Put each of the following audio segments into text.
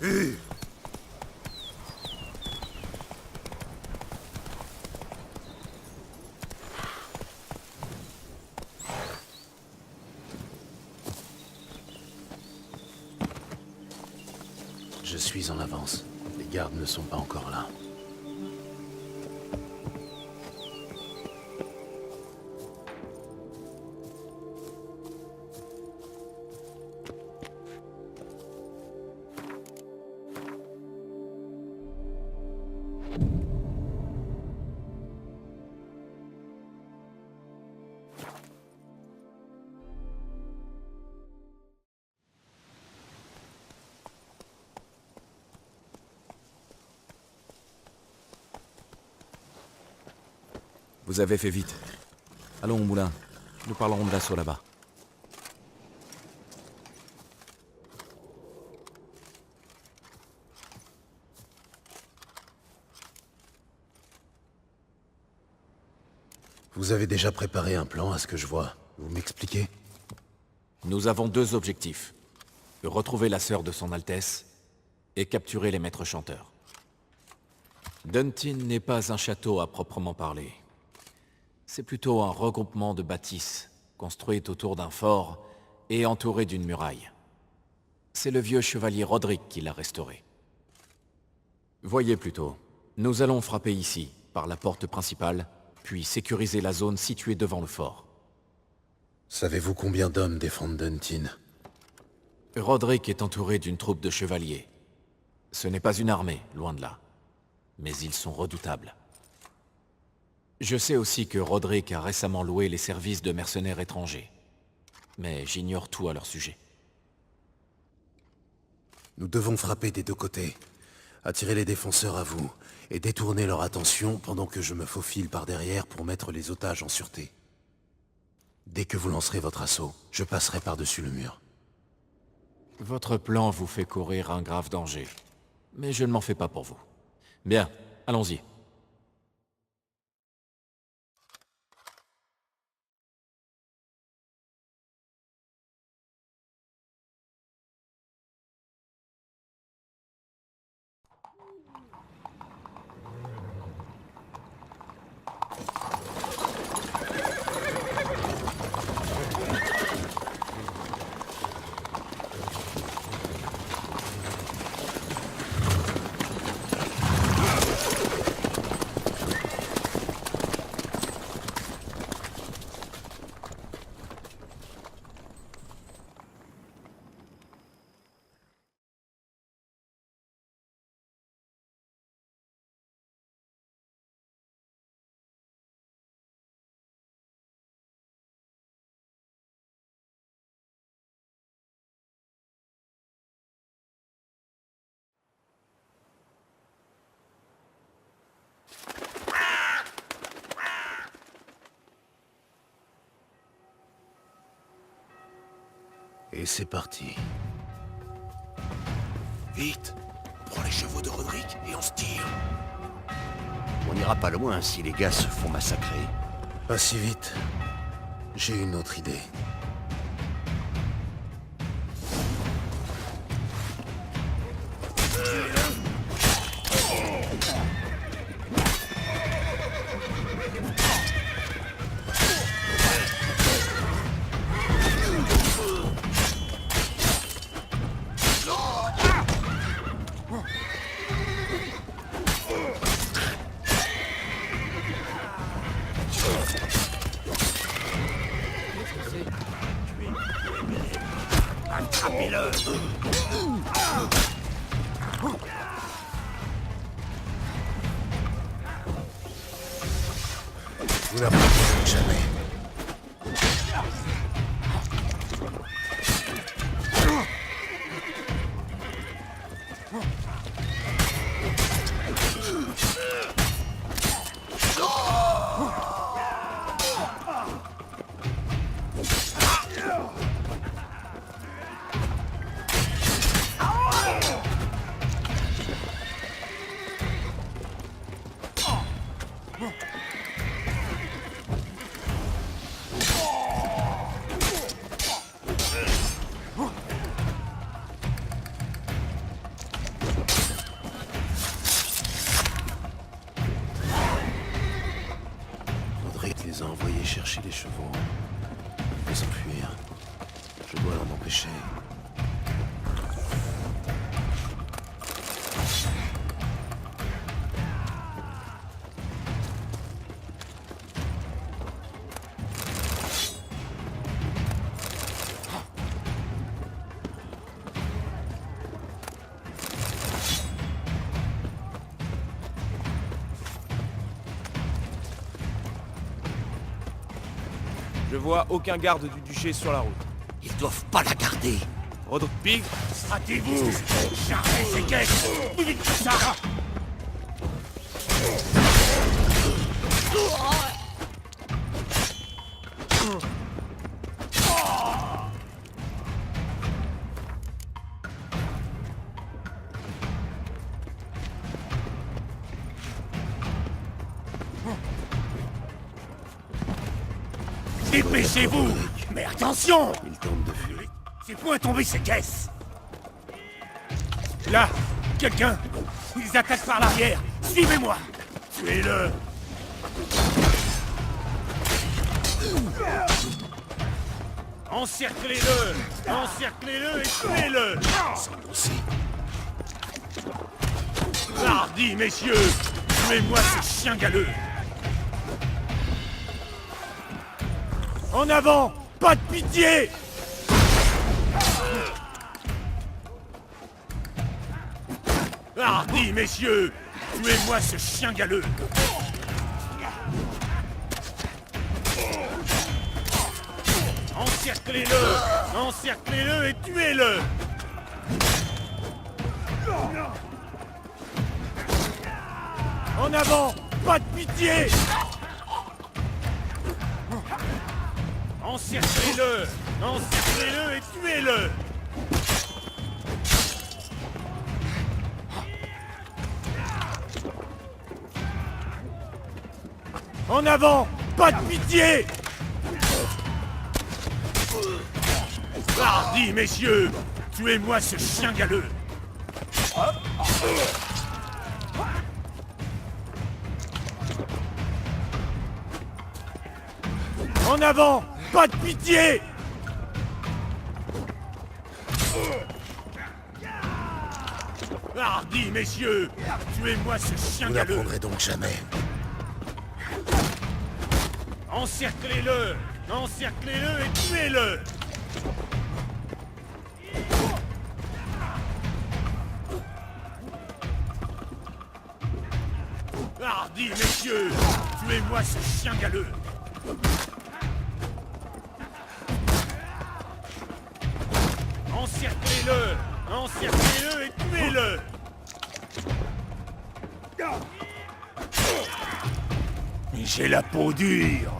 Je suis en avance. Les gardes ne sont pas encore là. Vous avez fait vite. Allons au moulin. Nous parlerons de l'assaut là-bas. Vous avez déjà préparé un plan à ce que je vois. Vous m'expliquez? Nous avons deux objectifs. Retrouver la sœur de son Altesse et capturer les maîtres chanteurs. Duntin n'est pas un château à proprement parler. C'est plutôt un regroupement de bâtisses, construites autour d'un fort et entourées d'une muraille. C'est le vieux chevalier Roderick qui l'a restauré. Voyez plutôt, nous allons frapper ici, par la porte principale, puis sécuriser la zone située devant le fort. Savez-vous combien d'hommes défendent Duntin? Roderick est entouré d'une troupe de chevaliers. Ce n'est pas une armée, loin de là. Mais ils sont redoutables. Je sais aussi que Roderick a récemment loué les services de mercenaires étrangers. Mais j'ignore tout à leur sujet. Nous devons frapper des deux côtés. Attirer les défenseurs à vous, et détourner leur attention pendant que je me faufile par derrière pour mettre les otages en sûreté. Dès que vous lancerez votre assaut, je passerai par-dessus le mur. Votre plan vous fait courir un grave danger. Mais je ne m'en fais pas pour vous. Bien, allons-y. Et c'est parti. Vite! Prends les chevaux de Roderick et on se tire. On n'ira pas loin si les gars se font massacrer. Pas si vite. J'ai une autre idée. Attrapez-le! Vous n'apprendrez jamais. fléché. Je vois aucun garde du duché sur la route. Ils doivent pas la garder. Roderick Pig, Hâtez-vous! Chargez ces caisses! Plus vite que ça! Dépêchez-vous! Mais attention! Il tente de fuir. C'est point tomber ces caisses! Là! Quelqu'un! Ils attaquent par l'arrière! Suivez-moi! Tuez-le! Encerclez-le! Encerclez-le et tuez-le! S'endosser. Hardi, messieurs! Tuez-moi ce chien galeux! En avant! Pas de pitié! Hardi, messieurs! Tuez-moi ce chien galeux! Encerclez-le! Encerclez-le et tuez-le! En avant! Pas de pitié! Encerclez-le! Encerclez-le et tuez-le! En avant! Pas de pitié! Hardi, messieurs! Tuez-moi ce chien galeux! En avant! Pas de pitié! Hardi, messieurs! Tuez-moi ce chien Vous galeux! n'apprendrez donc jamais. Encerclez-le! Encerclez-le et tuez-le! Hardi, messieurs! Tuez-moi ce chien galeux! Encerclez-le! Encerclez-le et tuez-le! J'ai la peau dure!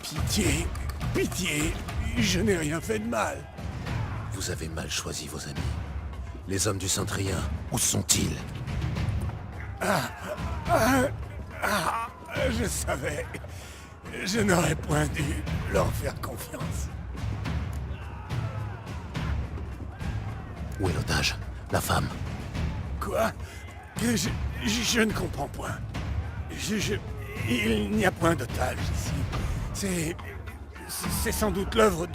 Pitié, pitié, je n'ai rien fait de mal. Vous avez mal choisi vos amis. Les hommes du Centrien, où sont-ils? Je savais. Je n'aurais point dû leur faire confiance. Où est l'otage? La femme? Quoi? Je ne comprends point. Il n'y a point d'otage ici. C'est sans doute l'œuvre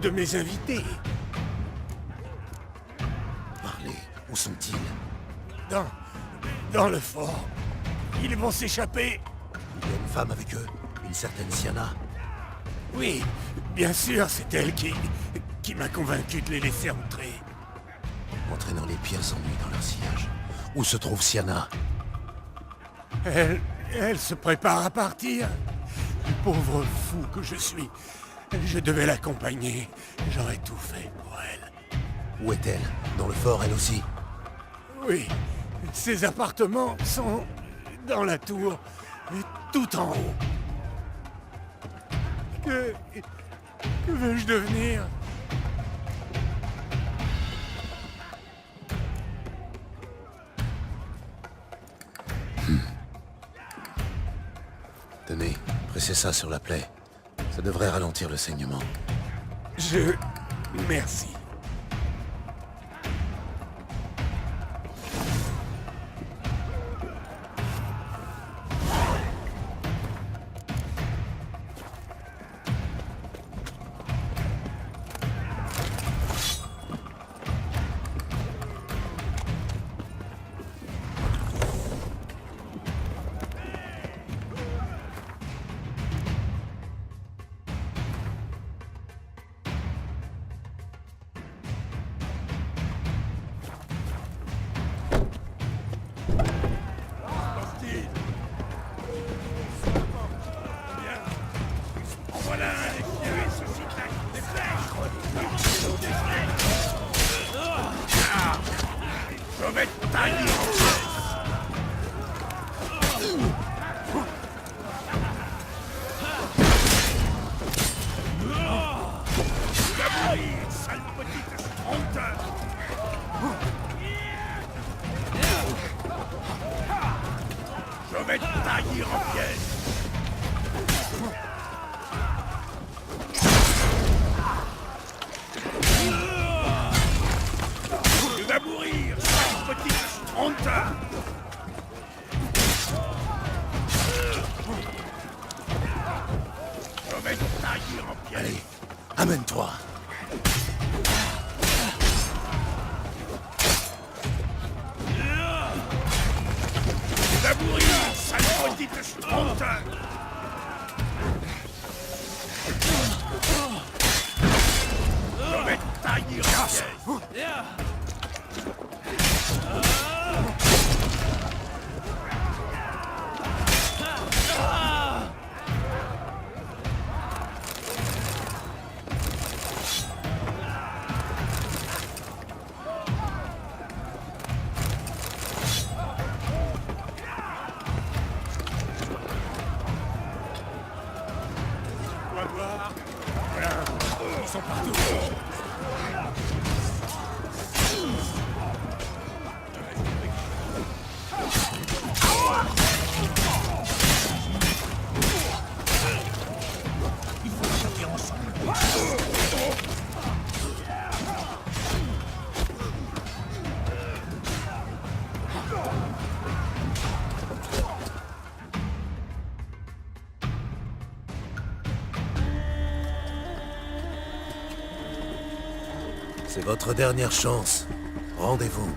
de mes invités. Parlez, où sont-ils? Dans le fort. Ils vont s'échapper. Il y a une femme avec eux, une certaine Siana. Oui, bien sûr, c'est elle qui m'a convaincu de les laisser entrer. Entraînant les pires ennuis dans leur sillage. Où se trouve Siana? Elle se prépare à partir. Pauvre fou que je suis. Je devais l'accompagner. J'aurais tout fait pour elle. Où est-elle? Dans le fort, elle aussi? Oui, ses appartements sont dans la tour, tout en haut. Que vais-je devenir? Tenez, pressez ça sur la plaie. Ça devrait ralentir le saignement. Merci. Je vais te tailler en pièces. Tu vas mourir, sale petite stronte. Je vais te tailler en pièces. Tu vas mourir, sale petite stronte. Je vais te tailler en pièces. Allez, amène-toi. Tu vas mourir, sale petite stronte. Je vais te tailler en pièces. On va voir. Voilà. Ils sont partout. Il faut taper ensemble. C'est votre dernière chance. Rendez-vous.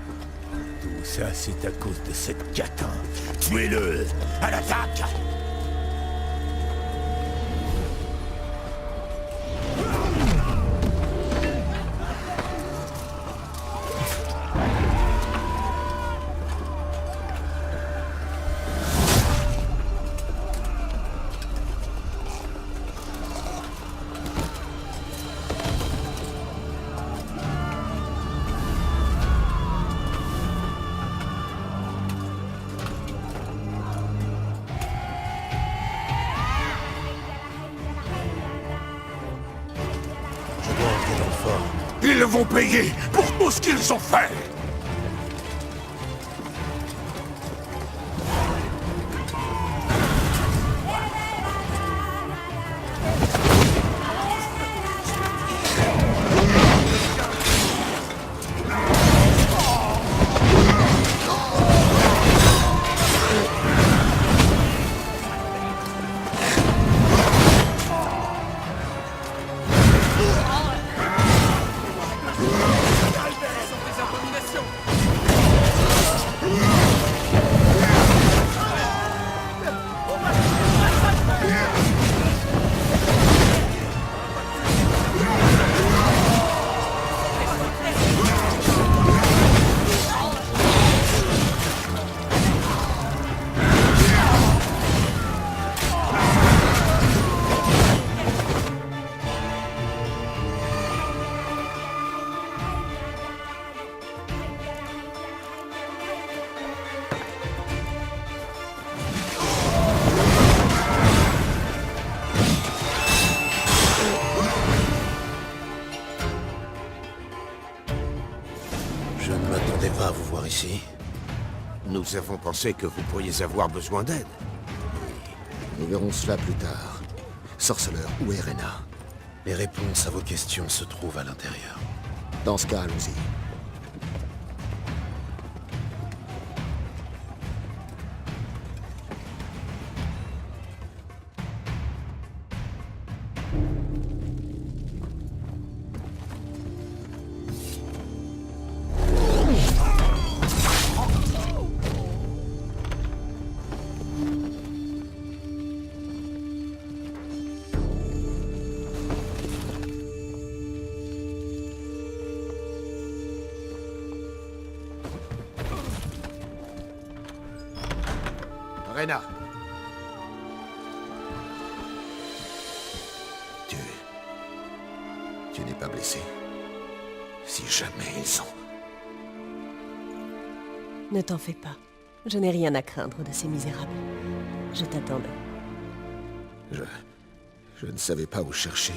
Tout ça, c'est à cause de cette catin. Tuez-le! À l'attaque! Je dois entrer dans le fort. Ils le vont payer pour tout ce qu'ils ont fait! Des abominations ici? Nous avons pensé que vous pourriez avoir besoin d'aide. Nous verrons cela plus tard. Sorceleur, où est Rena? Les réponses à vos questions se trouvent à l'intérieur. Dans ce cas, allons-y. Rena. Tu n'es pas blessé? Si jamais ils sont... Ne t'en fais pas. Je n'ai rien à craindre de ces misérables. Je t'attendais. Je ne savais pas où chercher.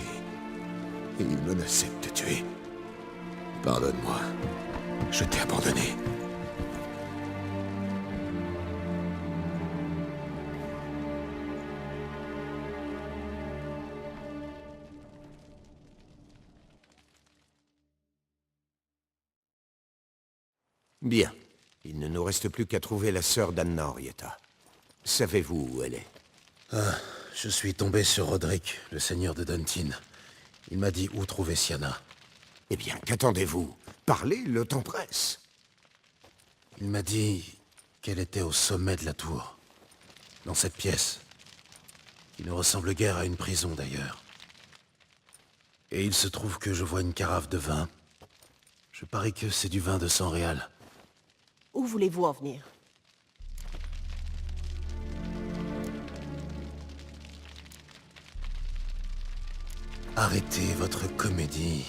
Et ils menaçaient de te tuer. Pardonne-moi. Je t'ai abandonné. Bien. Il ne nous reste plus qu'à trouver la sœur d'Anna Henrietta. Savez-vous où elle est? Je suis tombé sur Roderick, le seigneur de Duntin. Il m'a dit où trouver Sienna. Eh bien, qu'attendez-vous? Parlez, le temps presse. Il m'a dit qu'elle était au sommet de la tour. Dans cette pièce. Qui ne ressemble guère à une prison, d'ailleurs. Et il se trouve que je vois une carafe de vin. Je parie que c'est du vin de sang réal. Où voulez-vous en venir? Arrêtez votre comédie.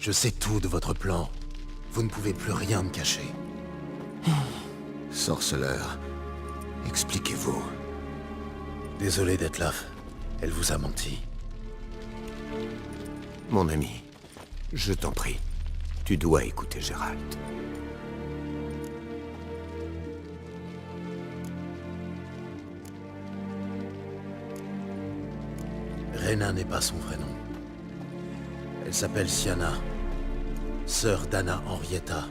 Je sais tout de votre plan. Vous ne pouvez plus rien me cacher. Sorceleur, expliquez-vous. Désolé, Detlef. Elle vous a menti. Mon ami, je t'en prie. Tu dois écouter Gérald. Rena n'est pas son vrai nom. Elle s'appelle Sienna, sœur d'Anna Henrietta,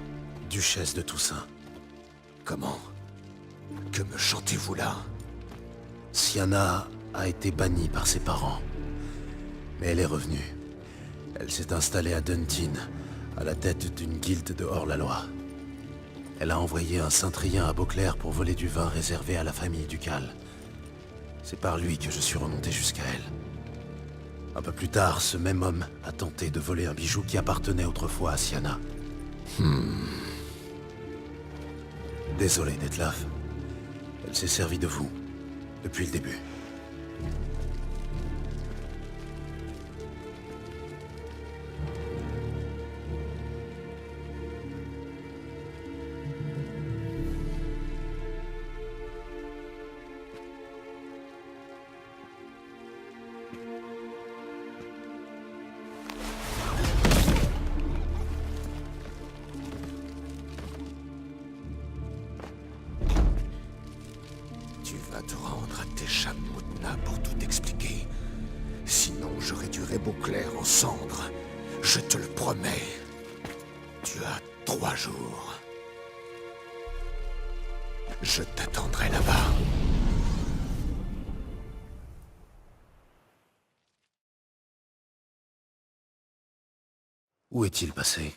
duchesse de Toussaint. Comment? Que me chantez-vous là? Sienna a été bannie par ses parents. Mais elle est revenue. Elle s'est installée à Duntin, à la tête d'une guilde de hors-la-loi. Elle a envoyé un Saint-Trien à Beauclair pour voler du vin réservé à la famille ducale. C'est par lui que je suis remonté jusqu'à elle. Un peu plus tard, ce même homme a tenté de voler un bijou qui appartenait autrefois à Sienna. Désolé, Detlef. Elle s'est servie de vous, depuis le début. Tu vas te rendre à Técham Moutna pour tout expliquer. Sinon, je réduirai Beauclair en cendres. Je te le promets. Tu as 3 jours. Je t'attendrai là-bas. Où est-il passé?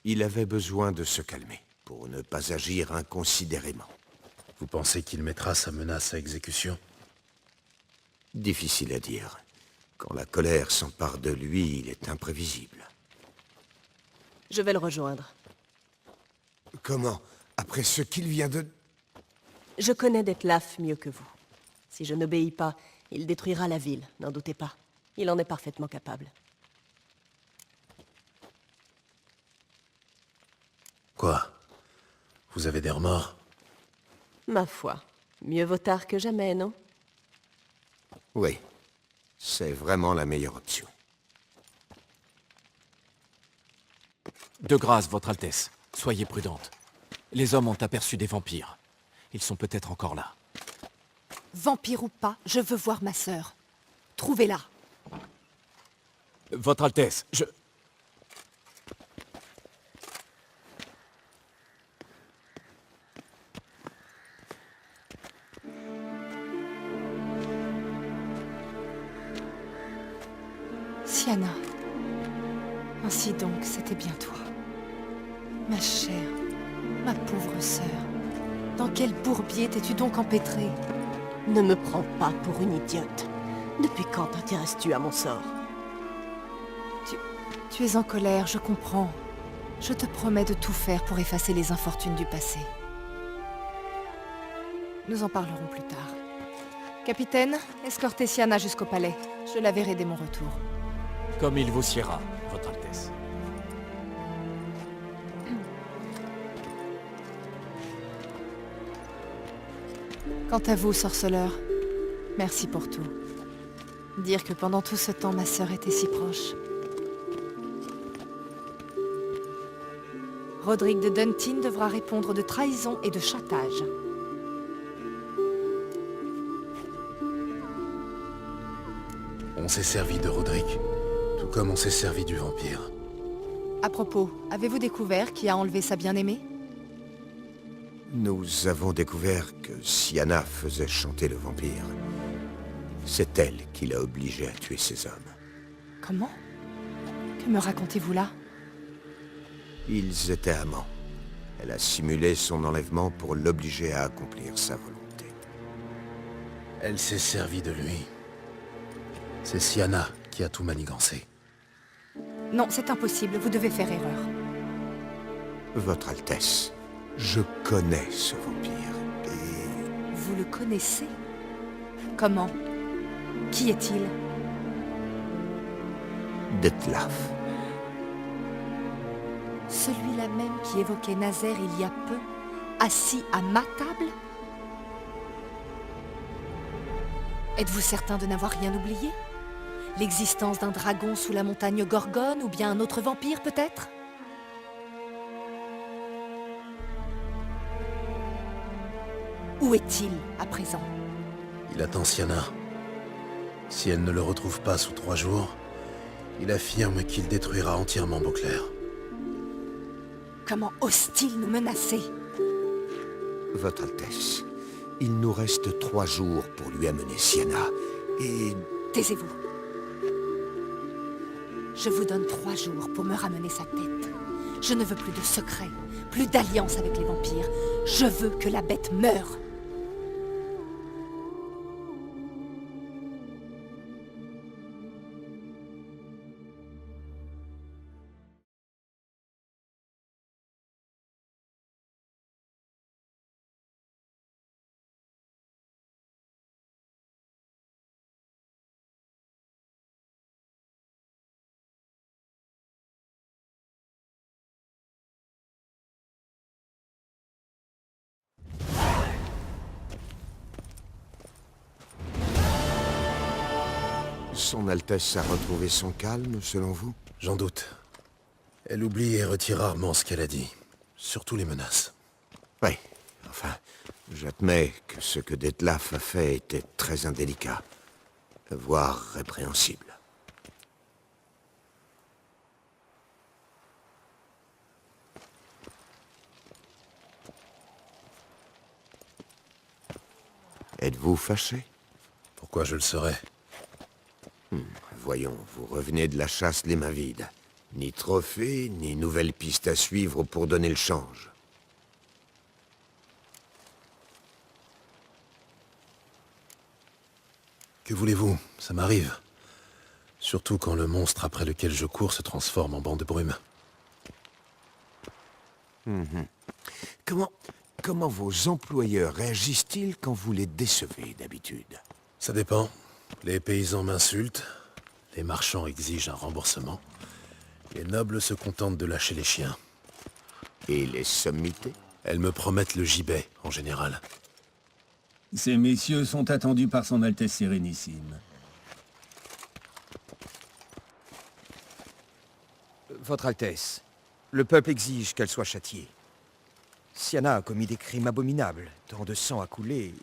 Il avait besoin de se calmer, pour ne pas agir inconsidérément. Vous pensez qu'il mettra sa menace à exécution? Difficile à dire. Quand la colère s'empare de lui, il est imprévisible. Je vais le rejoindre. Comment? Après ce qu'il vient de... Je connais Detlef mieux que vous. Si je n'obéis pas, il détruira la ville, n'en doutez pas. Il en est parfaitement capable. Quoi? Vous avez des remords? Ma foi, mieux vaut tard que jamais, non? Oui, c'est vraiment la meilleure option. De grâce, Votre Altesse. Soyez prudente. Les hommes ont aperçu des vampires. Ils sont peut-être encore là. Vampire ou pas, je veux voir ma sœur. Trouvez-la. Votre Altesse, je... Sienna. Ainsi donc, c'était bien toi. Ma chère, ma pauvre sœur. Dans quel bourbier t'es-tu donc empêtrée? Ne me prends pas pour une idiote. Depuis quand t'intéresses-tu à mon sort? Tu es en colère, je comprends. Je te promets de tout faire pour effacer les infortunes du passé. Nous en parlerons plus tard. Capitaine, escortez Sienna jusqu'au palais. Je la verrai dès mon retour. Comme il vous siera, Votre Altesse. Quant à vous, sorceleur, merci pour tout. Dire que pendant tout ce temps, ma sœur était si proche. Roderick de Duntin devra répondre de trahison et de chantage. On s'est servi de Roderick, tout comme on s'est servi du vampire. À propos, avez-vous découvert qui a enlevé sa bien-aimée? Nous avons découvert que Sienna faisait chanter le vampire. C'est elle qui l'a obligé à tuer ses hommes. Comment? Que me racontez-vous là? Ils étaient amants. Elle a simulé son enlèvement pour l'obliger à accomplir sa volonté. Elle s'est servie de lui. C'est Sienna qui a tout manigancé. Non, c'est impossible, vous devez faire erreur. Votre Altesse, je connais ce vampire, et... Vous le connaissez? Comment? Qui est-il? Detlaf. Celui-là même qui évoquait Nazaire il y a peu, assis à ma table? Êtes-vous certain de n'avoir rien oublié? L'existence d'un dragon sous la montagne Gorgone, ou bien un autre vampire peut-être? Où est-il à présent? Il attend Sienna. Si elle ne le retrouve pas sous 3 jours, il affirme qu'il détruira entièrement Beauclair. Comment ose-t-il nous menacer? Votre Altesse, il nous reste 3 jours pour lui amener Sienna, et... Taisez-vous. Je vous donne 3 jours pour me ramener sa tête. Je ne veux plus de secrets, plus d'alliance avec les vampires. Je veux que la bête meure. Son Altesse a retrouvé son calme, selon vous? J'en doute. Elle oublie et retire rarement ce qu'elle a dit. Surtout les menaces. Oui, enfin, j'admets que ce que Detlaf a fait était très indélicat, voire répréhensible. Êtes-vous fâché? Pourquoi je le serais? Voyons, vous revenez de la chasse les mains vides. Ni trophée, ni nouvelle piste à suivre pour donner le change. Que voulez-vous? Ça m'arrive. Surtout quand le monstre après lequel je cours se transforme en banc de brume. Comment vos employeurs réagissent-ils quand vous les décevez d'habitude? Ça dépend. Les paysans m'insultent, les marchands exigent un remboursement, les nobles se contentent de lâcher les chiens. Et les sommités? Elles me promettent le gibet, en général. Ces messieurs sont attendus par son Altesse Sérénissime. Votre Altesse, le peuple exige qu'elle soit châtiée. Siana a commis des crimes abominables. Tant de sang a coulé,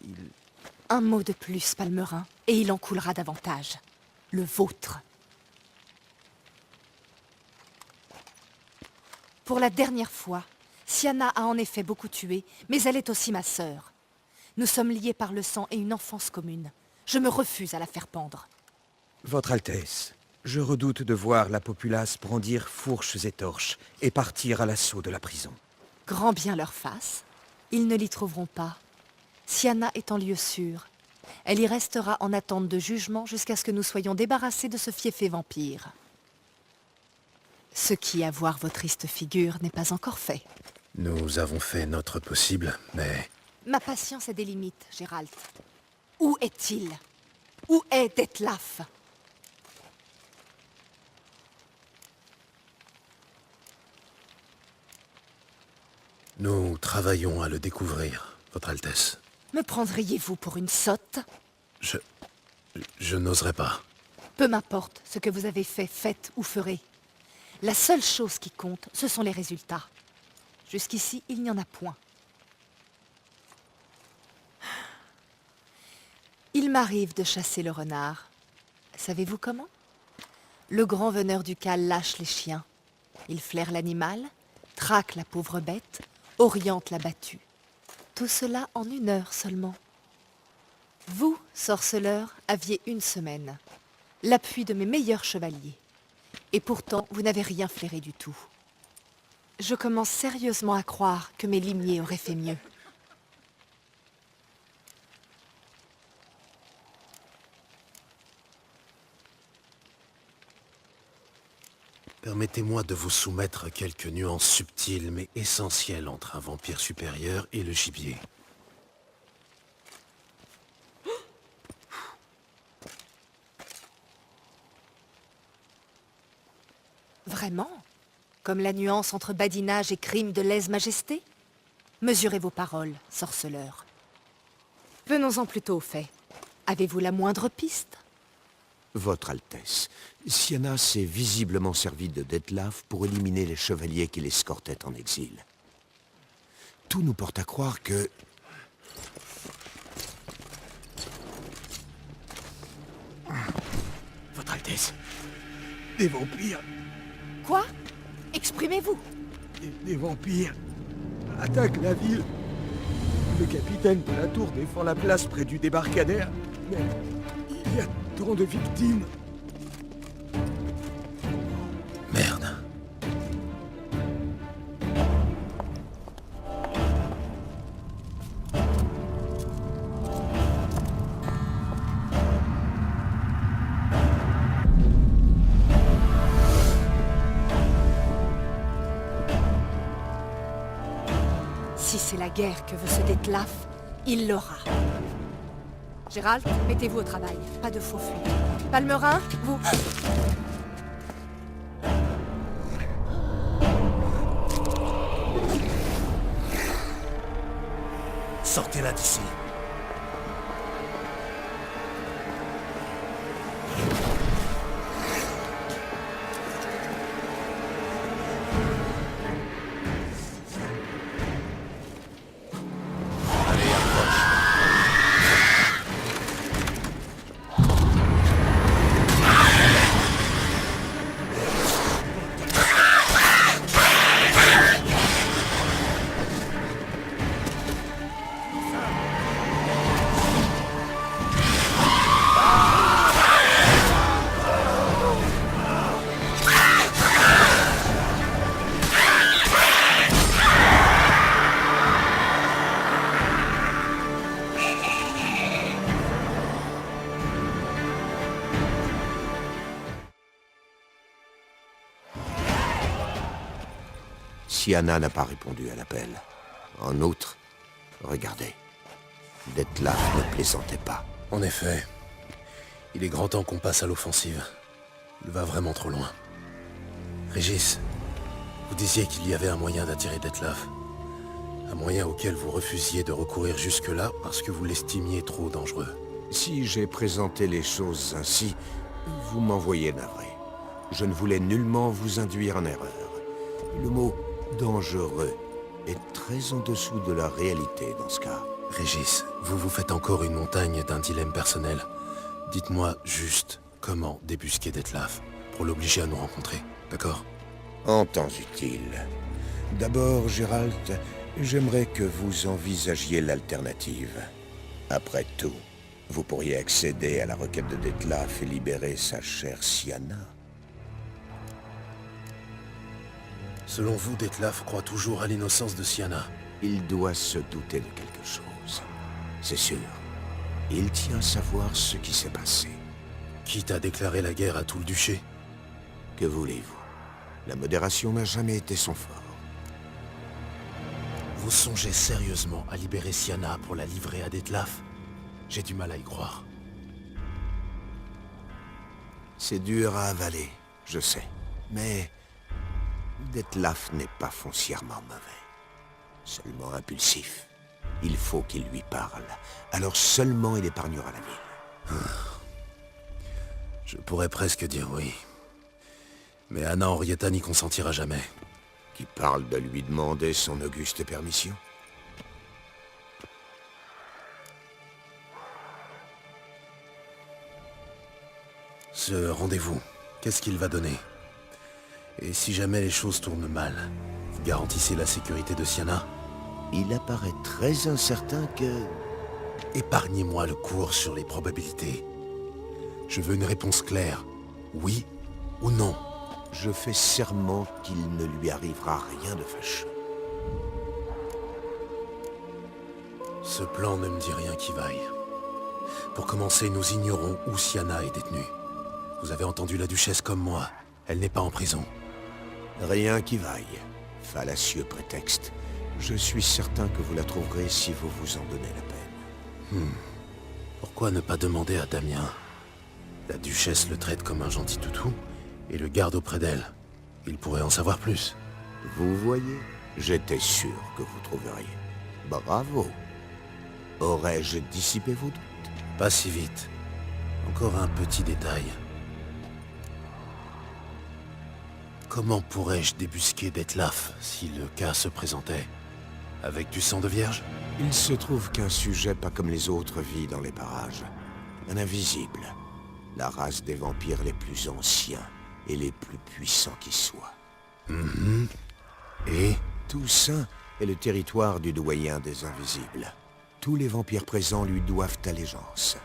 Un mot de plus, Palmerin, et il en coulera davantage. Le vôtre. Pour la dernière fois, Siana a en effet beaucoup tué, mais elle est aussi ma sœur. Nous sommes liés par le sang et une enfance commune. Je me refuse à la faire pendre. Votre Altesse, je redoute de voir la populace brandir fourches et torches et partir à l'assaut de la prison. Grand bien leur fasse. Ils ne l'y trouveront pas. Siana est en lieu sûr. Elle y restera en attente de jugement jusqu'à ce que nous soyons débarrassés de ce fiefé vampire. Ce qui, à voir vos tristes figures, n'est pas encore fait. Nous avons fait notre possible, mais... Ma patience a des limites, Gérald. Où est-il? Où est Detlaf? Nous travaillons à le découvrir, Votre Altesse. Me prendriez-vous pour une sotte? Je n'oserais pas. Peu m'importe ce que vous avez fait, faites ou ferez. La seule chose qui compte, ce sont les résultats. Jusqu'ici, il n'y en a point. Il m'arrive de chasser le renard. Savez-vous comment? Le grand veneur du Cal lâche les chiens. Il flaire l'animal, traque la pauvre bête, oriente la battue. Tout cela en 1 heure seulement. Vous, sorceleur, aviez 1 semaine. L'appui de mes meilleurs chevaliers. Et pourtant, vous n'avez rien flairé du tout. Je commence sérieusement à croire que mes limiers auraient fait mieux. Permettez-moi de vous soumettre quelques nuances subtiles mais essentielles entre un vampire supérieur et le gibier. Vraiment? Comme la nuance entre badinage et crime de lèse-majesté? Mesurez vos paroles, sorceleur. Venons-en plutôt au fait. Avez-vous la moindre piste? Votre Altesse, Siana s'est visiblement servie de Detlaf pour éliminer les chevaliers qui l'escortaient en exil. Tout nous porte à croire que... Votre Altesse, des vampires, Quoi? Exprimez-vous! des vampires attaquent la ville. Le capitaine de la tour défend la place près du débarcadère, mais il y a tant de victimes. Merde. Si c'est la guerre que veut ce Detlaf, il l'aura. Gérald, mettez-vous au travail. Pas de faux fuites. Palmerin, vous... Sortez-la d'ici. Siana n'a pas répondu à l'appel. En outre, regardez, Detlaf ne plaisantait pas. En effet, il est grand temps qu'on passe à l'offensive. Il va vraiment trop loin. Régis, vous disiez qu'il y avait un moyen d'attirer Detlaf. Un moyen auquel vous refusiez de recourir jusque-là parce que vous l'estimiez trop dangereux. Si j'ai présenté les choses ainsi, vous m'envoyez navré. Je ne voulais nullement vous induire en erreur. Le mot « dangereux » est très en dessous de la réalité dans ce cas. Régis, vous vous faites encore une montagne d'un dilemme personnel. Dites-moi juste comment débusquer Dettlaff pour l'obliger à nous rencontrer, d'accord? En temps utile. D'abord, Gérald, j'aimerais que vous envisagiez l'alternative. Après tout, vous pourriez accéder à la requête de Dettlaff et libérer sa chère Siana. Selon vous, Dettlaff croit toujours à l'innocence de Siana. Il doit se douter de quelque chose. C'est sûr. Il tient à savoir ce qui s'est passé. Quitte à déclarer la guerre à tout le duché. Que voulez-vous? La modération n'a jamais été son fort. Vous songez sérieusement à libérer Siana pour la livrer à Dettlaff? J'ai du mal à y croire. C'est dur à avaler, je sais. Mais Dettlaff n'est pas foncièrement mauvais. Seulement impulsif. Il faut qu'il lui parle. Alors seulement il épargnera la ville. Je pourrais presque dire oui. Mais Anna Henrietta n'y consentira jamais. Qui parle de lui demander son auguste permission? Ce rendez-vous, qu'est-ce qu'il va donner? Et si jamais les choses tournent mal, vous garantissez la sécurité de Siana? Il apparaît très incertain que... Épargnez-moi le cours sur les probabilités. Je veux une réponse claire. Oui ou non? Je fais serment qu'il ne lui arrivera rien de fâcheux. Ce plan ne me dit rien qui vaille. Pour commencer, nous ignorons où Siana est détenue. Vous avez entendu la duchesse comme moi. Elle n'est pas en prison. Rien qui vaille. Fallacieux prétexte. Je suis certain que vous la trouverez si vous vous en donnez la peine. Pourquoi ne pas demander à Damien? La duchesse le traite comme un gentil toutou et le garde auprès d'elle. Il pourrait en savoir plus. Vous voyez, j'étais sûr que vous trouveriez. Bravo. Aurais-je dissipé vos doutes? Pas si vite. Encore un petit détail. Comment pourrais-je débusquer Dettlaff si le cas se présentait? Avec du sang de vierge? Il se trouve qu'un sujet pas comme les autres vit dans les parages. Un invisible. La race des vampires les plus anciens et les plus puissants qui soient. Et Tout ça est le territoire du doyen des invisibles. Tous les vampires présents lui doivent allégeance.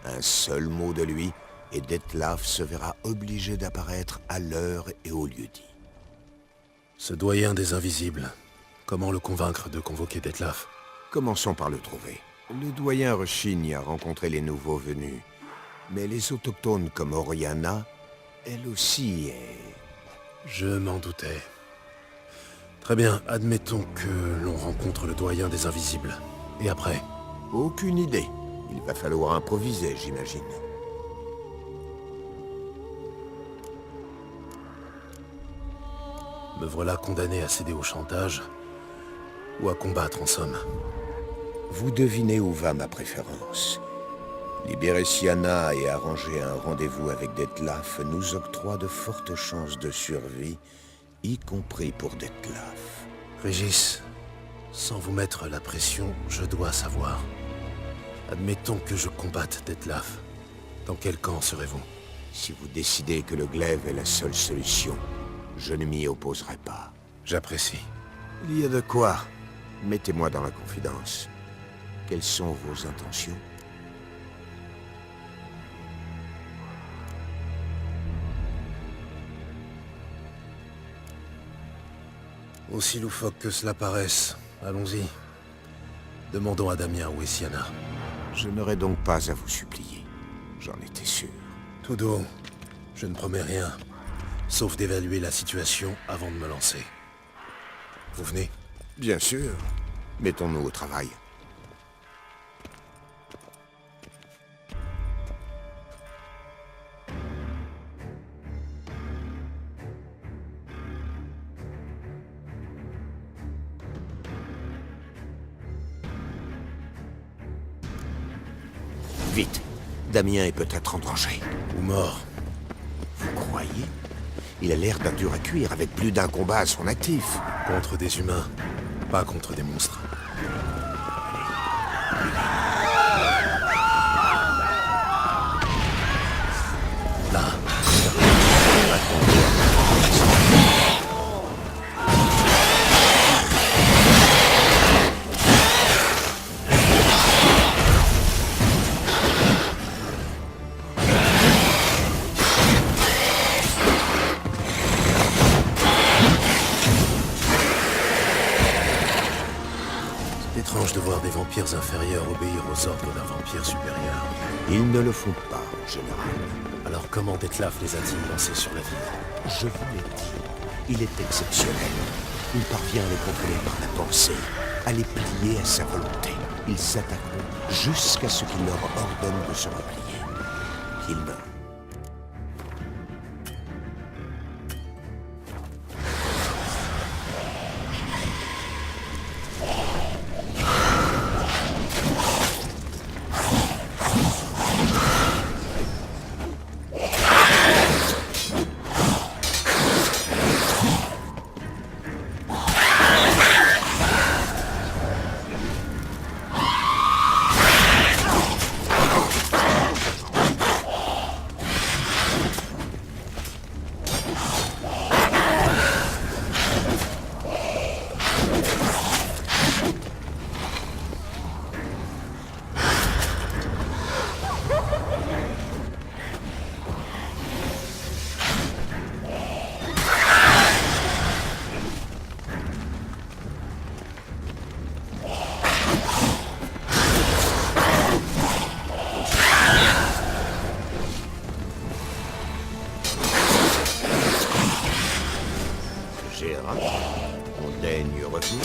Un seul mot de lui, et Dettlaff se verra obligé d'apparaître à l'heure et au lieu dit. ce doyen des invisibles, comment le convaincre de convoquer Dettlaff? Commençons par le trouver. Le doyen rechigne à rencontrer les nouveaux venus. Mais les autochtones comme Oriana, elle aussi est... Je m'en doutais. Très bien, admettons que l'on rencontre le doyen des invisibles. Et après? Aucune idée. Il va falloir improviser, j'imagine. Me voilà condamné à céder au chantage, ou à combattre en somme. Vous devinez où va ma préférence. Libérer Siana et arranger un rendez-vous avec Dettlaff nous octroie de fortes chances de survie, y compris pour Dettlaff. Régis, sans vous mettre la pression, je dois savoir. Admettons que je combatte Dettlaff. Dans quel camp serez-vous? Si vous décidez que le glaive est la seule solution, je ne m'y opposerai pas. J'apprécie. Il y a de quoi. Mettez-moi dans la confidence. Quelles sont vos intentions? Aussi loufoque que cela paraisse, allons-y. Demandons à Damien où est Siana. Je n'aurai donc pas à vous supplier. J'en étais sûr. Tout doux, je ne promets rien, sauf d'évaluer la situation avant de me lancer. Vous venez? Bien sûr. Mettons-nous au travail. Vite. Damien est peut-être en danger. Ou mort. Vous croyez? Il a l'air d'un dur à cuire avec plus d'un combat à son actif. Contre des humains. pas contre des monstres. Là. C'est étrange de voir des vampires inférieurs obéir aux ordres d'un vampire supérieur. Ils ne le font pas, en général. Alors comment Detlef les a-t-il lancés sur la ville? Je vous l'ai dit, il est exceptionnel. Il parvient à les contrôler par la pensée, à les plier à sa volonté. Ils s'attaqueront jusqu'à ce qu'il leur ordonne de se replier. Qu'ils meurent. Gérard, on daigne revenir.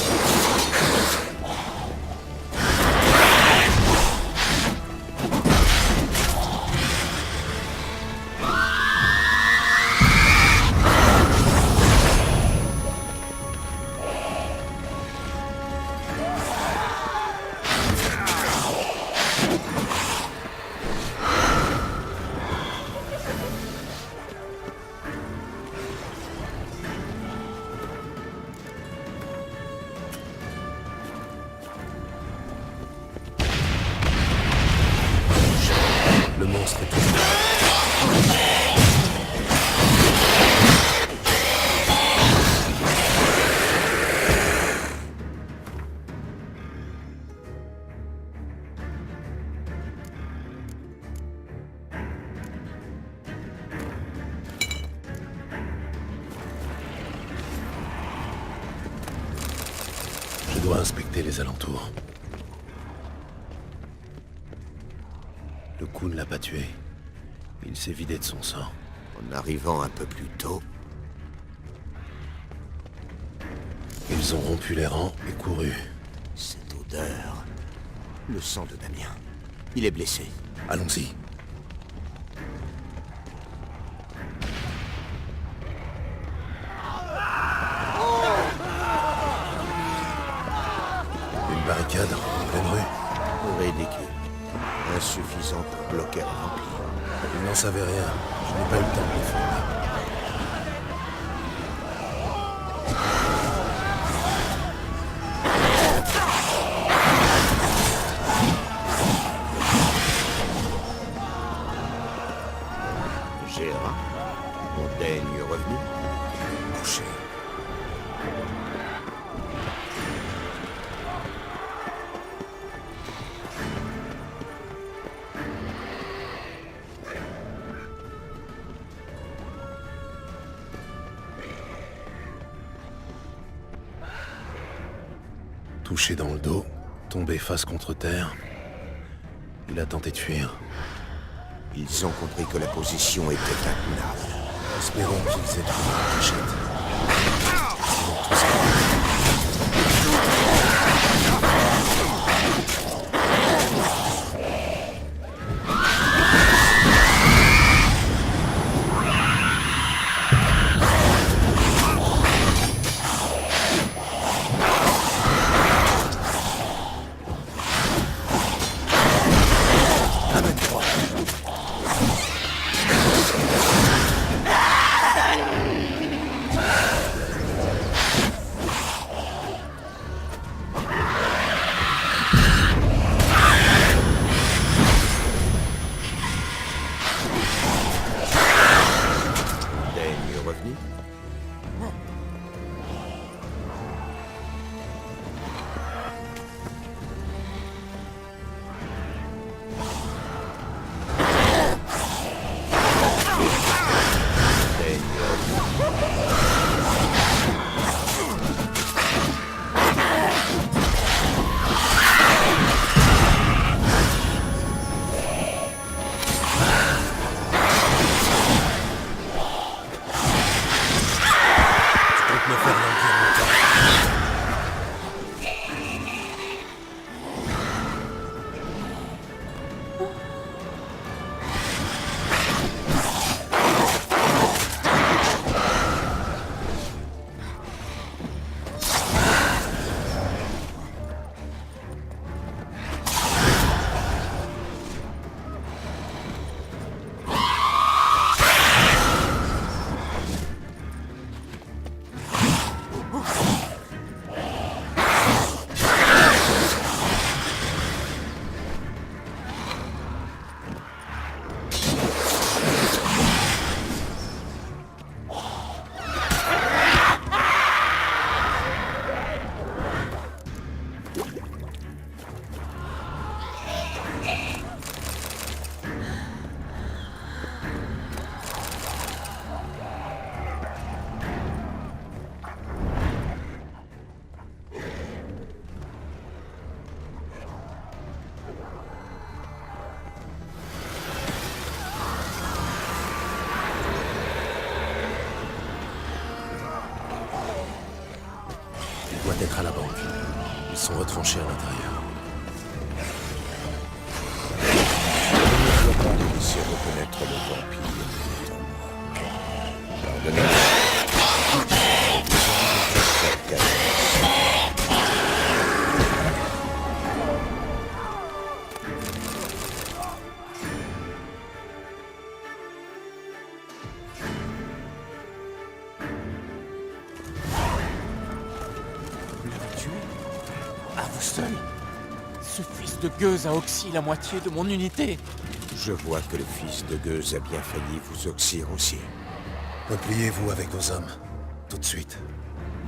Le monstre est toujours là. Je dois inspecter les alentours. Le coup ne l'a pas tué. Il s'est vidé de son sang. En arrivant un peu plus tôt, Ils ont rompu les rangs et couru. cette odeur... Le sang de Damien. Il est blessé. Allons-y. Une barricade en pleine rue. Ridicule. Insuffisant pour bloquer un vampire. Ils n'en savaient rien. Je n'ai pas eu le temps de les former. Gérard, on daigne revenir. Couché. Touché dans le dos, tombé face contre terre, il a tenté de fuir. Ils ont compris que la position était intenable. Espérons qu'ils aient trouvé une cachette. revenir? Me faire languir longtemps. Il doit être à la banque. Ils sont retranchés à l'intérieur. Je ne dois pas nous laisser reconnaître le vampire. Pardonnez-moi. À vous seul. Ce fils de gueuse a oxy la moitié de mon unité. Je vois que le fils de Gueuse a bien failli vous oxyre aussi. Repliez-vous avec vos hommes. Tout de suite.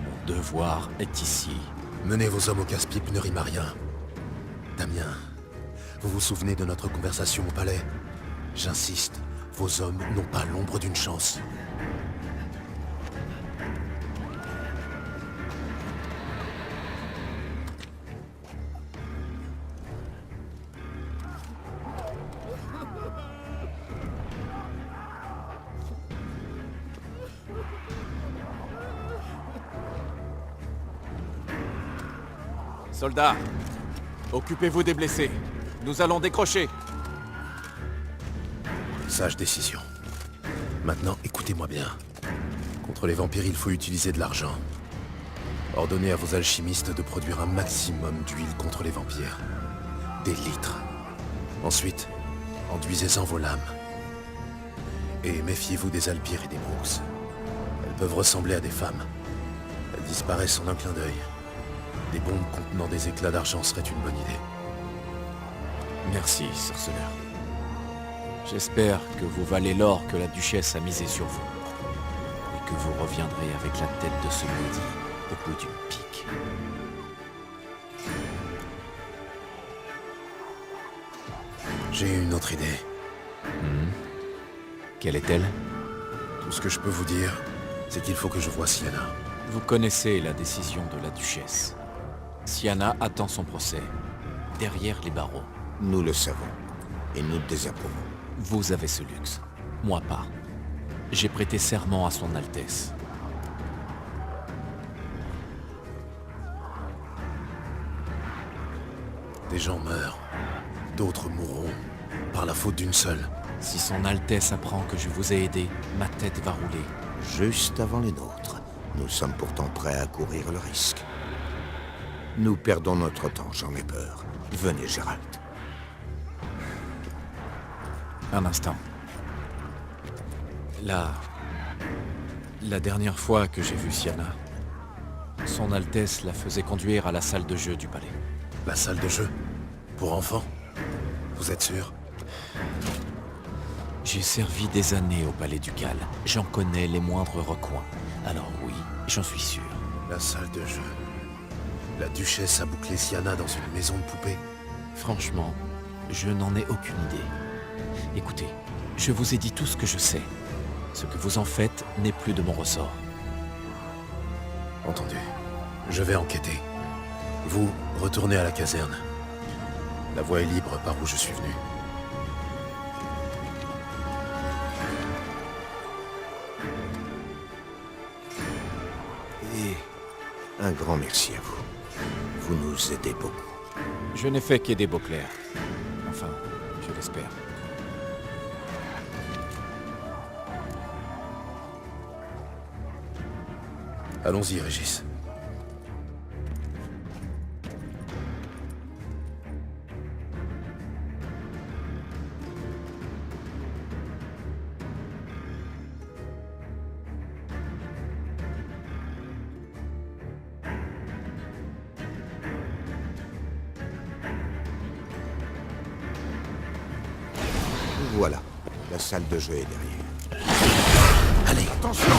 Mon devoir est ici. Menez vos hommes au casse-pipe ne rime à rien. Damien, vous vous souvenez de notre conversation au palais? J'insiste, vos hommes n'ont pas l'ombre d'une chance. Soldats, occupez-vous des blessés. Nous allons décrocher. Sage décision. Maintenant, écoutez-moi bien. Contre les vampires, il faut utiliser de l'argent. Ordonnez à vos alchimistes de produire un maximum d'huile contre les vampires. Des litres. Ensuite, enduisez-en vos lames. Et méfiez-vous des Albires et des Brooks. Elles peuvent ressembler à des femmes. Elles disparaissent en un clin d'œil. Des bombes contenant des éclats d'argent seraient une bonne idée. Merci, sorceleur. J'espère que vous valez l'or que la duchesse a misé sur vous. Et que vous reviendrez avec la tête de ce maudit au bout d'une pique. J'ai une autre idée. Quelle est-elle? Tout ce que je peux vous dire, c'est qu'il faut que je voie Sienna. Vous connaissez la décision de la duchesse. Sienna attend son procès, derrière les barreaux. Nous le savons, et nous désapprouvons. Vous avez ce luxe, moi pas. J'ai prêté serment à son Altesse. Des gens meurent, d'autres mourront, par la faute d'une seule. Si son Altesse apprend que je vous ai aidé, ma tête va rouler. Juste avant les nôtres. Nous sommes pourtant prêts à courir le risque. Nous perdons notre temps, j'en ai peur. Venez, Gérald. Un instant. La dernière fois que j'ai vu Sienna, son Altesse la faisait conduire à la salle de jeu du palais. La salle de jeu? Pour enfants? Vous êtes sûr? J'ai servi des années au palais ducal. J'en connais les moindres recoins. Alors oui, j'en suis sûr. La salle de jeu. La duchesse a bouclé Siana dans une maison de poupées. Franchement, je n'en ai aucune idée. Écoutez, je vous ai dit tout ce que je sais. Ce que vous en faites n'est plus de mon ressort. Entendu. Je vais enquêter. Vous, retournez à la caserne. La voie est libre par où je suis venu. Et un grand merci à vous. Vous nous aidez beaucoup. Je n'ai fait qu'aider Beauclair. Enfin, je l'espère. Allons-y, Régis. Voilà, la salle de jeu est derrière. Allez, attention!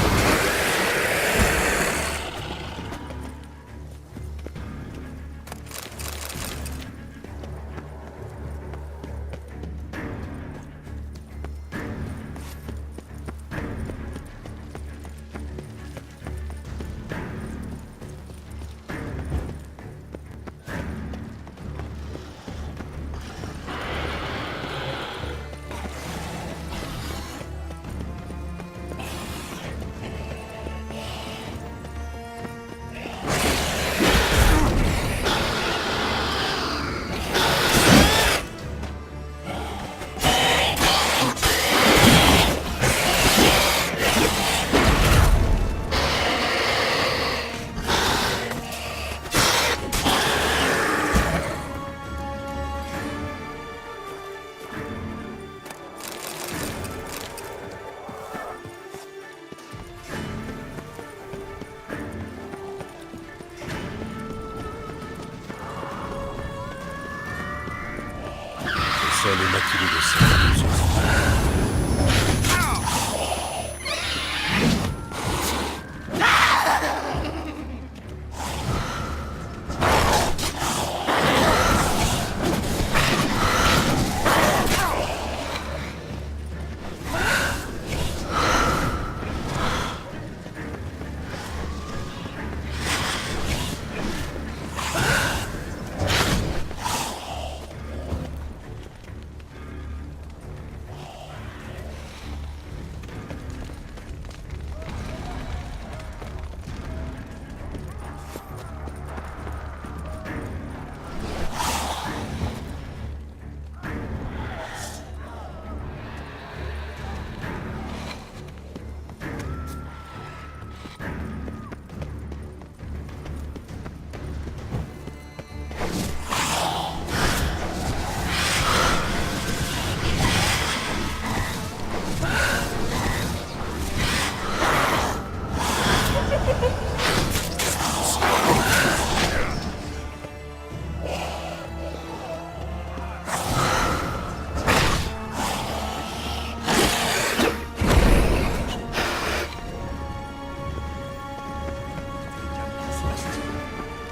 Le sol est maculé de sang.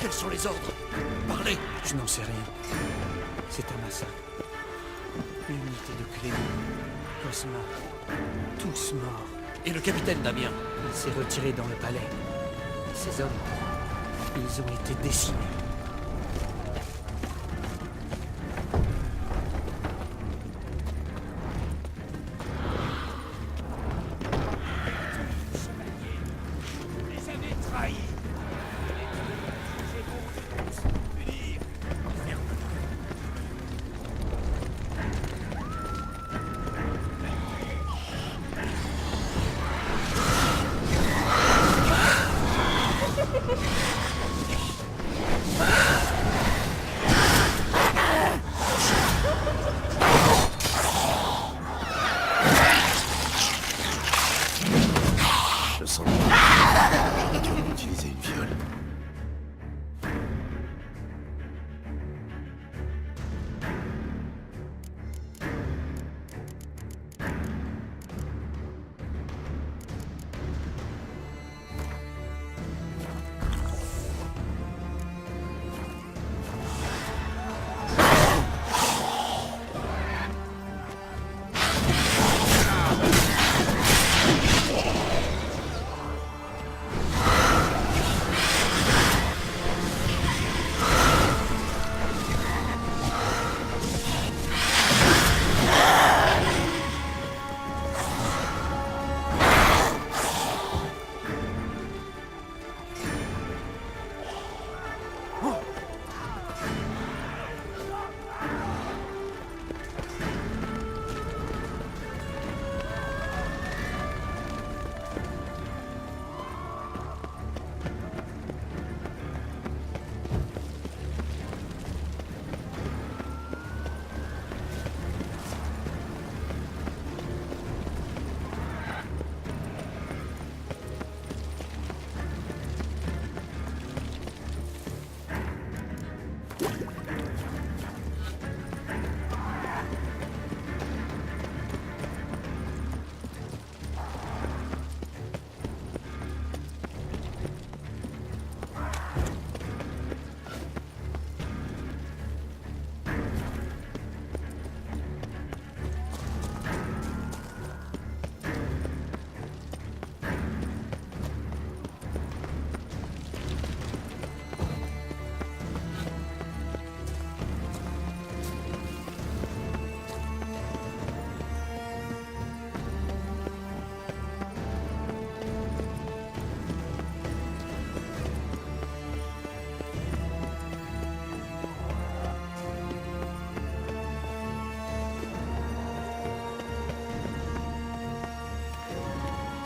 Quels sont les ordres? Parlez! Je n'en sais rien. C'est un massacre. L'unité de Clément, Cosma, tous morts. Et le capitaine Damien? Il s'est retiré dans le palais. Ces hommes, ils ont été décimés. Je sens que j'aurais dû utiliser une fiole.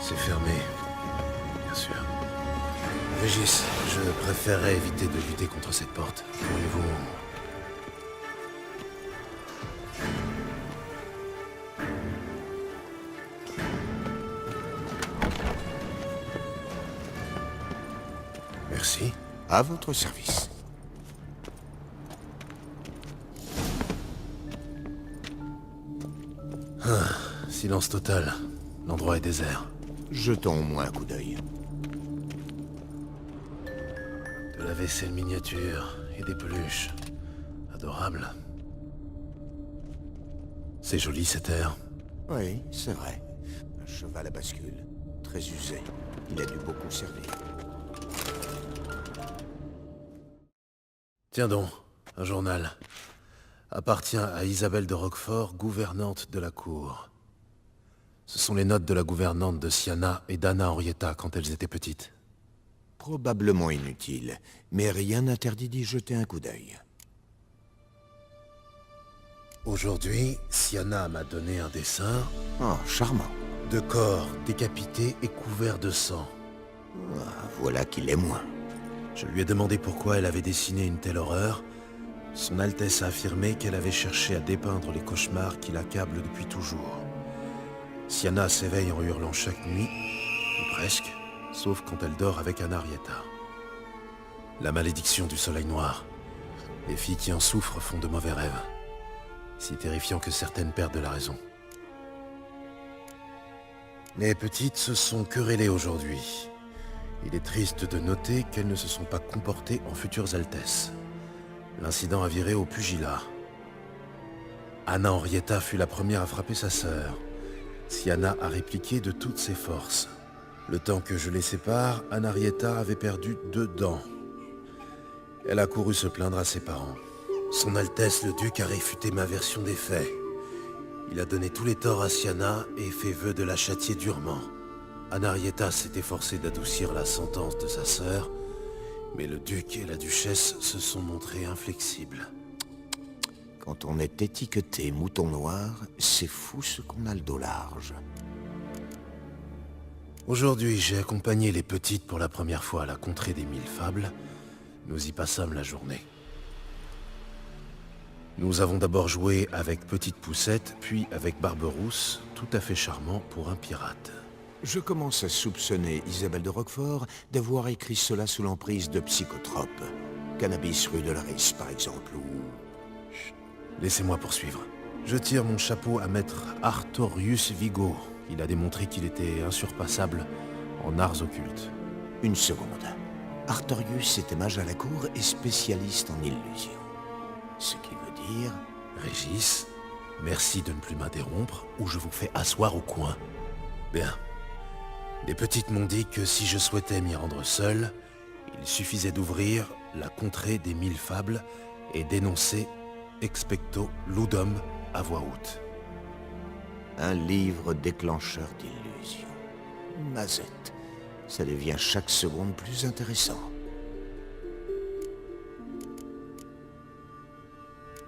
C'est fermé. Bien sûr. Régis, je préférerais éviter de lutter contre cette porte. Pourriez-vous... Merci. À votre service. Silence total. L'endroit est désert. Jetons au moins un coup d'œil. De la vaisselle miniature et des peluches. Adorable. C'est joli cet air. Oui, c'est vrai. Un cheval à bascule. Très usé. Il a dû beaucoup servir. Tiens donc, un journal. Appartient à Isabelle de Roquefort, gouvernante de la cour. Ce sont les notes de la gouvernante de Siana et d'Anna Henrietta quand elles étaient petites. Probablement inutile, mais rien n'interdit d'y jeter un coup d'œil. Aujourd'hui, Siana m'a donné un dessin Oh, charmant. de corps décapité et couvert de sang. Ah, voilà qu'il est moins. Je lui ai demandé pourquoi elle avait dessiné une telle horreur. Son Altesse a affirmé qu'elle avait cherché à dépeindre les cauchemars qui l'accablent depuis toujours. Siana s'éveille en hurlant chaque nuit, ou presque, sauf quand elle dort avec Anna Henrietta. La malédiction du soleil noir. Les filles qui en souffrent font de mauvais rêves. Si terrifiant que certaines perdent la raison. Les petites se sont querellées aujourd'hui. Il est triste de noter qu'elles ne se sont pas comportées en futures altesses. L'incident a viré au pugilat. Anna Henrietta fut la première à frapper sa sœur. Siana a répliqué de toutes ses forces. Le temps que je les sépare, Anna Henrietta avait perdu 2 dents. Elle a couru se plaindre à ses parents. Son Altesse le Duc a réfuté ma version des faits. Il a donné tous les torts à Siana et fait vœu de la châtier durement. Anna Henrietta s'est efforcée d'adoucir la sentence de sa sœur, mais le duc et la duchesse se sont montrés inflexibles. Quand on est étiqueté mouton noir, c'est fou ce qu'on a le dos large. Aujourd'hui, j'ai accompagné les petites pour la première fois à la contrée des 1000 fables. Nous y passâmes la journée. Nous avons d'abord joué avec Petite Poucette, puis avec Barberousse, tout à fait charmant pour un pirate. Je commence à soupçonner Isabelle de Roquefort d'avoir écrit cela sous l'emprise de psychotropes. Cannabis rue de l'Aris, par exemple, ou... Laissez-moi poursuivre. Je tire mon chapeau à maître Artorius Vigo. Il a démontré qu'il était insurpassable en arts occultes. Une seconde. Artorius était mage à la cour et spécialiste en illusions. Ce qui veut dire... Régis, merci de ne plus m'interrompre ou je vous fais asseoir au coin. Bien. Les petites m'ont dit que si je souhaitais m'y rendre seul, il suffisait d'ouvrir la contrée des 1000 fables et d'énoncer expecto ludum à voix haute. Un livre déclencheur d'illusions. Mazette. Ça devient chaque seconde plus intéressant.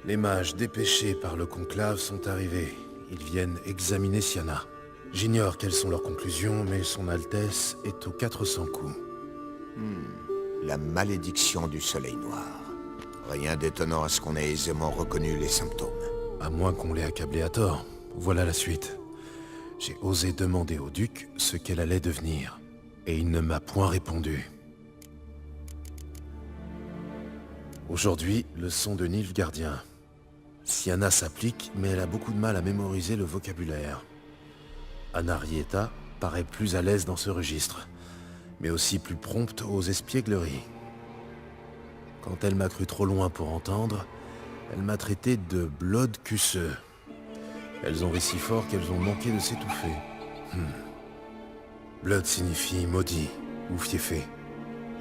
Les mages dépêchés par le conclave sont arrivés. Ils viennent examiner Siana. J'ignore quelles sont leurs conclusions, mais son Altesse est aux 400 coups. La malédiction du soleil noir. Rien d'étonnant à ce qu'on ait aisément reconnu les symptômes. À moins qu'on l'ait accablée à tort. Voilà la suite. J'ai osé demander au duc ce qu'elle allait devenir. Et il ne m'a point répondu. Aujourd'hui, leçon de Nilfgaardien. Siana s'applique, mais elle a beaucoup de mal à mémoriser le vocabulaire. Anna Henrietta paraît plus à l'aise dans ce registre, mais aussi plus prompte aux espiègleries. Quand elle m'a cru trop loin pour entendre, elle m'a traité de blode cusseux. Elles ont ri si fort qu'elles ont manqué de s'étouffer. Blood signifie maudit ou fiefé.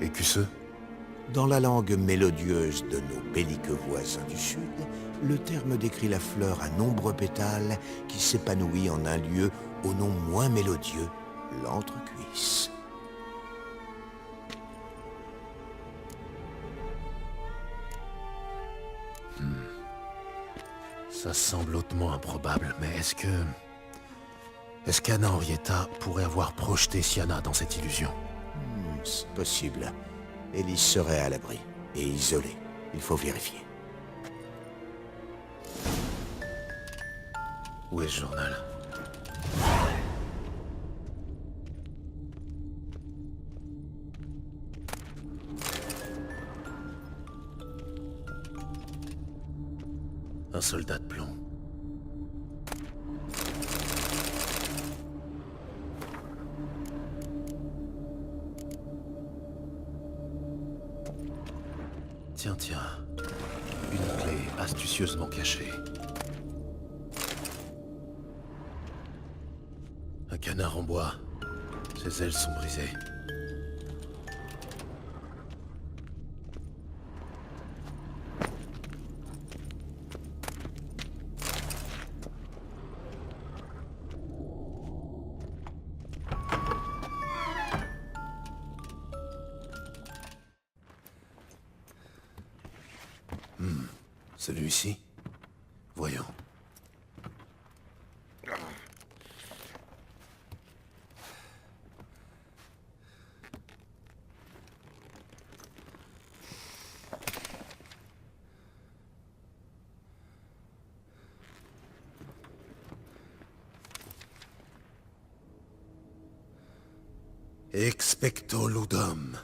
Et cusseux? Dans la langue mélodieuse de nos belliqueux voisins du Sud, le terme décrit la fleur à nombreux pétales qui s'épanouit en un lieu au nom moins mélodieux, l'entrecuisse. Ça semble hautement improbable, mais est-ce que... Est-ce qu'Anna Henrietta pourrait avoir projeté Siana dans cette illusion? C'est possible. Elise serait à l'abri. Et isolée. Il faut vérifier. Où est ce journal? Un soldat de plomb. Tiens. Une clé astucieusement cachée. Un canard en bois. Ses ailes sont brisées. Celui-ci? Voyons. Expecto ludum.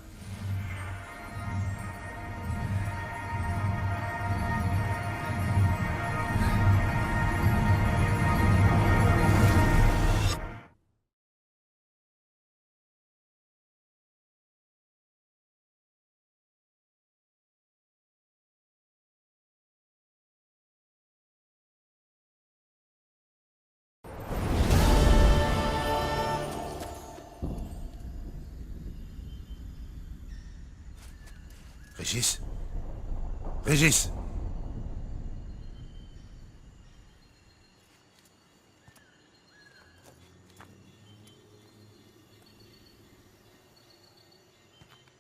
Régis? Régis!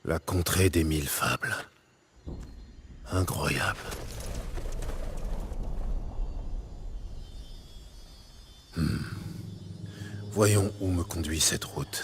La contrée des 1000 fables. Incroyable. Voyons où me conduit cette route.